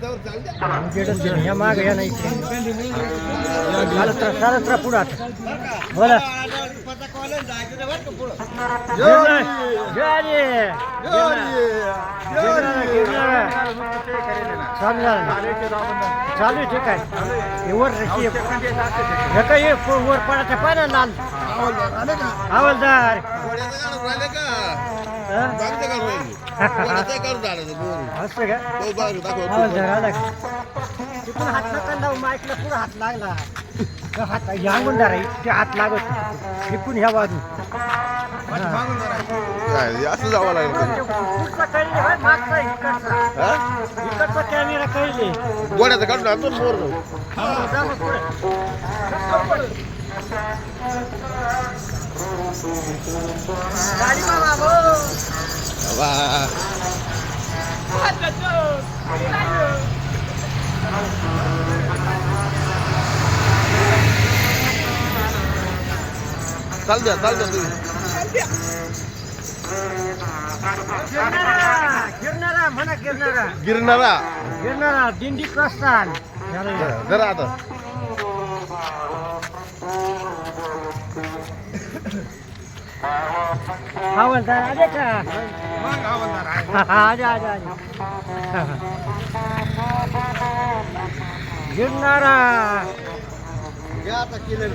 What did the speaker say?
या माग या नाही चालत राहा पुढं आता बोला चालू ठीक आहे वर काही वर पडायचं पाहिजे लाल हवालदार असं का हवालदार आला तिथून हात नका लावू माईकला पुढं हात लागला हात सांगून दार इतके हात लागत तिकून ह्या बाजू असं जावं लागलं मागचा इकडचा कॅमेरा कळले गोड्याचं काढून आणतो मोर गाडी चाल द्या तुम्ही गिरणारा म्हणा गिरणारा गिरणारा गिरणारा दिंडी प्रस्थान जरा आता हवालदार आले का आजा आजा आजा गिरणारा आता केलं